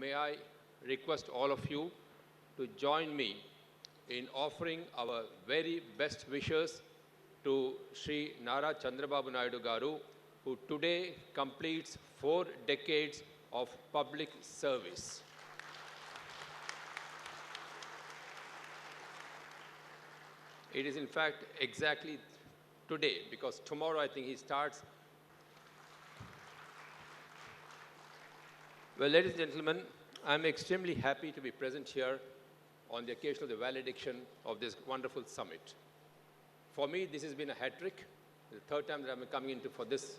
may I request all of you to join me in offering our very best wishes to Sri Nara Chandrababu Naidu Garu, who today completes 4 decades of public service. It is in fact exactly today, because tomorrow I think he starts. Well, ladies and gentlemen, I'm extremely happy to be present here on the occasion of the valediction of this wonderful summit. For me, this has been a hat trick, the third time that I'm coming into for this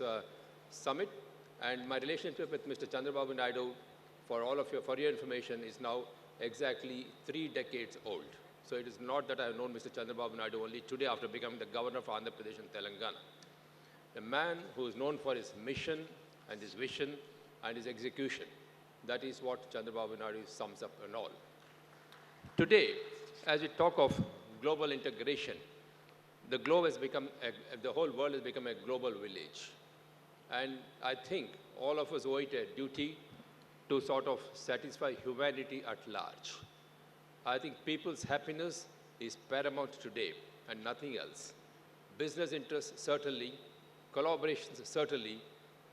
summit, and my relationship with Mr. Chandrababu Naidu, for your information, is now exactly 3 decades old. So it is not that I have known Mr. Chandrababu Naidu only today after becoming the governor of Andhra Pradesh and Telangana. The man who is known for his mission and his vision and his execution. That is what Chandrababu Naidu sums up and all. Today, as we talk of global integration, the globe has become, the whole world has become a global village. And I think all of us owe it a duty to sort of satisfy humanity at large. I think people's happiness is paramount today and nothing else. Business interests certainly, collaborations certainly,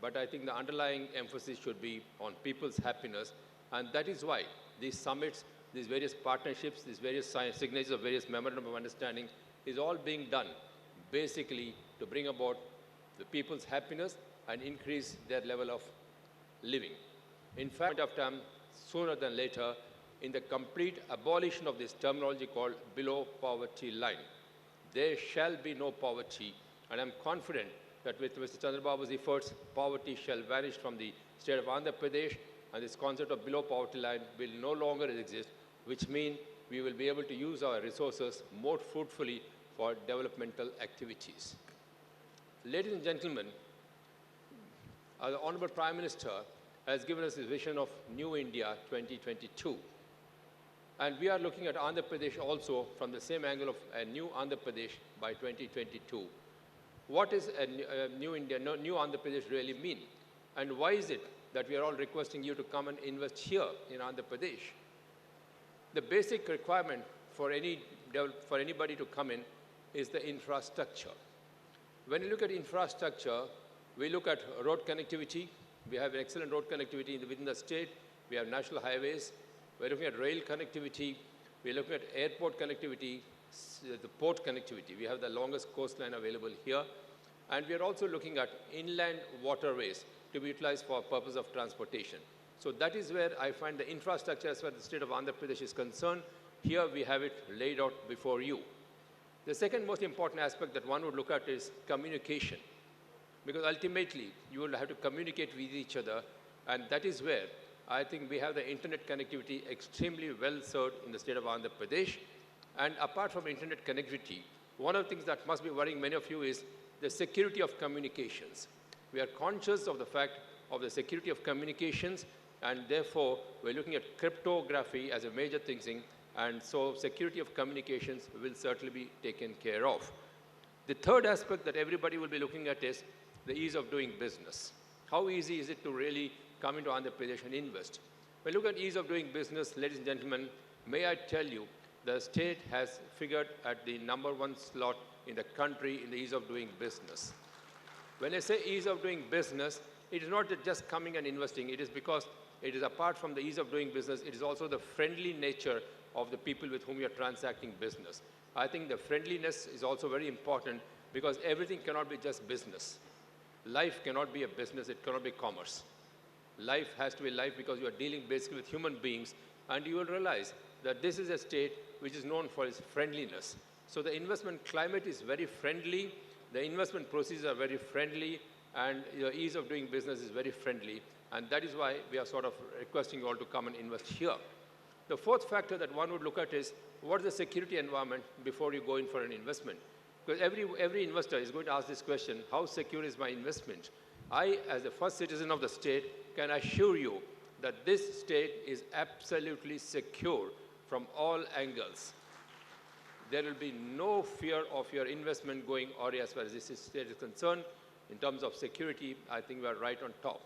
but I think the underlying emphasis should be on people's happiness, and that is why these summits, these various partnerships, these various signatures of various memorandum of understanding is all being done basically to bring about the people's happiness and increase their level of living. In fact, of time, sooner than later, in the complete abolition of this terminology called below poverty line. There shall be no poverty, and I'm confident that with Mr. Chandrababu's efforts, poverty shall vanish from the state of Andhra Pradesh, and this concept of below poverty line will no longer exist, which means we will be able to use our resources more fruitfully for developmental activities. Ladies and gentlemen, the Honorable Prime Minister has given us his vision of New India 2022. And we are looking at Andhra Pradesh also from the same angle of a new Andhra Pradesh by 2022. What is a new India, new Andhra Pradesh really mean? And why is it that we are all requesting you to come and invest here in Andhra Pradesh? The basic requirement for anybody to come in is the infrastructure. When you look at infrastructure, we look at road connectivity. We have excellent road connectivity within the state. We have national highways. We're looking at rail connectivity. We're looking at airport connectivity, the port connectivity. We have the longest coastline available here. And we are also looking at inland waterways to be utilized for purpose of transportation. So that is where I find the infrastructure as far as the state of Andhra Pradesh is concerned. Here we have it laid out before you. The second most important aspect that one would look at is communication. Because ultimately, you will have to communicate with each other, and that is where I think we have the internet connectivity extremely well served in the state of Andhra Pradesh. And apart from internet connectivity, one of the things that must be worrying many of you is the security of communications. We are conscious of the fact of the security of communications, and therefore we're looking at cryptography as a major thing, and so security of communications will certainly be taken care of. The third aspect that everybody will be looking at is the ease of doing business. How easy is it to really come into Andhra Pradesh and invest? When you look at ease of doing business, ladies and gentlemen, may I tell you, the state has figured at the #1 slot in the country in the ease of doing business. When I say ease of doing business, it is not just coming and investing. It is because it is apart from the ease of doing business, it is also the friendly nature of the people with whom you are transacting business. I think the friendliness is also very important because everything cannot be just business. Life cannot be a business, it cannot be commerce. Life has to be life because you are dealing basically with human beings, and you will realize that this is a state which is known for its friendliness. So the investment climate is very friendly, the investment procedures are very friendly, and the ease of doing business is very friendly, and that is why we are sort of requesting you all to come and invest here. The fourth factor that one would look at is what is the security environment before you go in for an investment? Because every investor is going to ask this question, how secure is my investment? I, as the first citizen of the state, can assure you that this state is absolutely secure from all angles. There will be no fear of your investment going awry as far as this state is concerned. In terms of security, I think we are right on top.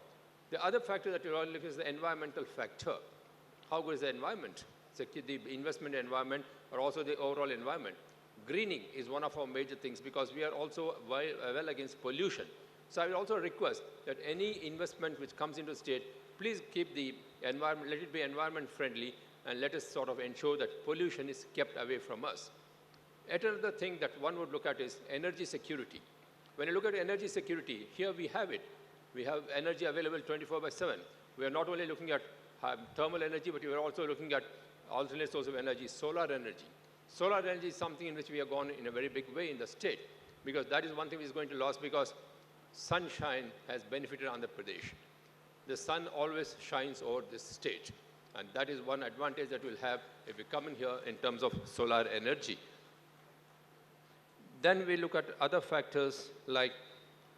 The other factor that we all look at is the environmental factor. How good is the environment? The investment environment or also the overall environment. Greening is one of our major things because we are also well against pollution. So I will also request that any investment which comes into the state, please keep the environment, let it be environment friendly, and let us sort of ensure that pollution is kept away from us. Yet another thing that one would look at is energy security. When you look at energy security, here we have it. We have energy available 24/7. We are not only looking at thermal energy, but we are also looking at alternate source of energy, solar energy. Solar energy is something in which we have gone in a very big way in the state, because that is one thing which is going to lose, because sunshine has benefited Andhra Pradesh. The sun always shines over this state, and that is one advantage that we'll have if we come in here in terms of solar energy. Then we look at other factors like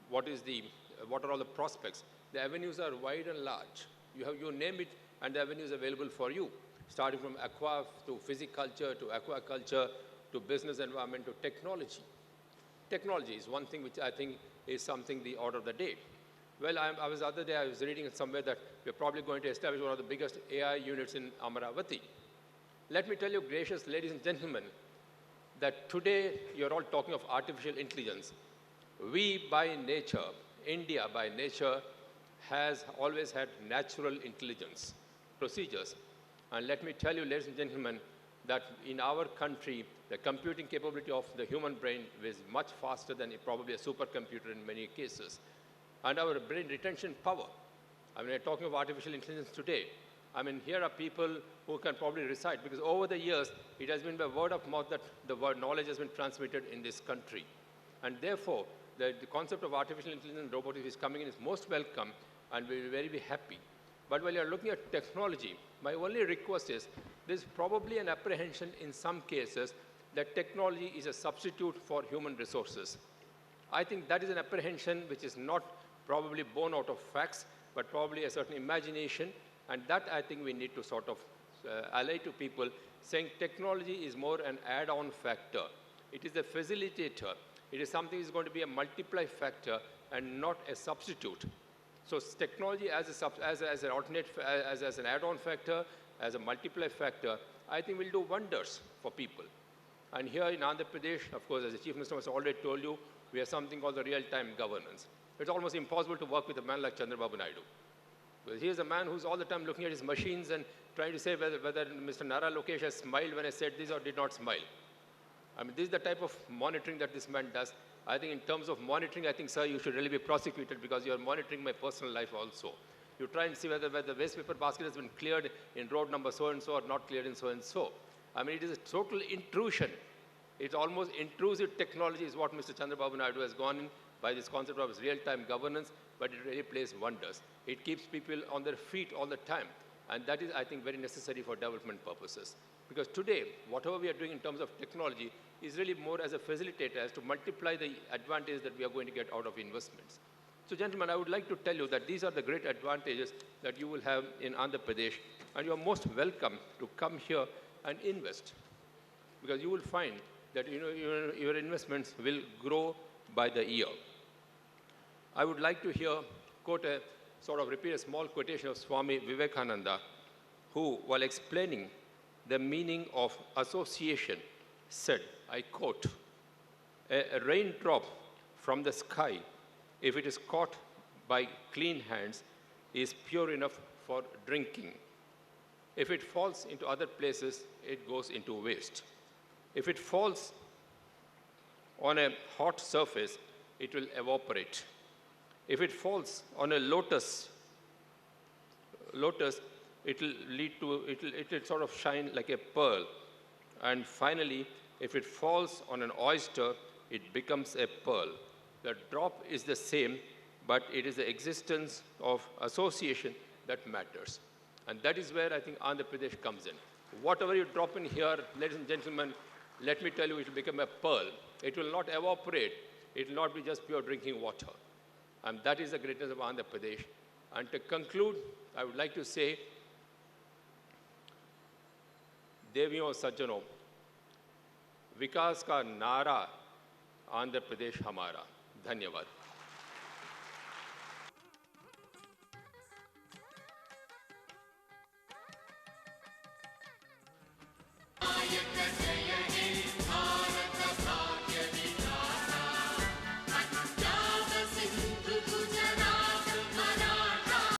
what are all the prospects. The avenues are wide and large. You name it, and the avenues available for you, starting from aqua to physiculture to aquaculture to business environment to technology. Technology is one thing which I think is something the order of the day. Well, I was the other day, I was reading somewhere that we're probably going to establish one of the biggest AI units in Amaravati. Let me tell you, gracious ladies and gentlemen, that today you're all talking of artificial intelligence. We by nature, India by nature, has always had natural intelligence procedures. And let me tell you, ladies and gentlemen, that in our country, the computing capability of the human brain is much faster than probably a supercomputer in many cases. And our brain retention power. I mean, we're talking of artificial intelligence today. I mean, here are people who can probably recite, because over the years, it has been by word of mouth that the word knowledge has been transmitted in this country. And therefore, the concept of artificial intelligence and robotics is coming in is most welcome, and we'll be very happy. But while you're looking at technology, my only request is, there's probably an apprehension in some cases that technology is a substitute for human resources. I think that is an apprehension which is not probably born out of facts, but probably a certain imagination, and that I think we need to sort of allay to people, saying technology is more an add-on factor. It is a facilitator. It is something that is going to be a multiply factor and not a substitute. So technology as an alternate, as an add-on factor, as a multiply factor, I think will do wonders for people. And here in Andhra Pradesh, of course, as the Chief Minister has already told you, we have something called the real-time governance. It's almost impossible to work with a man like Chandrababu Naidu. Because he is a man who's all the time looking at his machines and trying to say whether Mr. Nara Lokesh has smiled when I said this or did not smile. I mean, this is the type of monitoring that this man does. I think in terms of monitoring, I think, sir, you should really be prosecuted because you are monitoring my personal life also. You try and see whether the waste paper basket has been cleared in road number so-and-so or not cleared in so-and-so. I mean, it is a total intrusion. It's almost intrusive technology is what Mr. Chandrababu Naidu has gone in by this concept of real-time governance, but it really plays wonders. It keeps people on their feet all the time. And that is, I think, very necessary for development purposes. Because today, whatever we are doing in terms of technology is really more as a facilitator, as to multiply the advantage that we are going to get out of investments. So, gentlemen, I would like to tell you that these are the great advantages that you will have in Andhra Pradesh, and you are most welcome to come here and invest. Because you will find that your investments will grow by the year. I would like to repeat a small quotation of Swami Vivekananda, who, while explaining the meaning of association, said, I quote, a raindrop from the sky, if it is caught by clean hands, is pure enough for drinking. If it falls into other places, it goes into waste. If it falls on a hot surface, it will evaporate. If it falls on a lotus, it will sort of shine like a pearl. And finally, if it falls on an oyster, it becomes a pearl. The drop is the same, but it is the existence of association that matters. And that is where I think Andhra Pradesh comes in. Whatever you drop in here, ladies and gentlemen, let me tell you, it will become a pearl. It will not evaporate. It will not be just pure drinking water. And that is the greatness of Andhra Pradesh. And to conclude, I would like to say, Deviyon Sajjano, विकास का नारा आंध्र प्रदेश हमारा। धन्यवाद।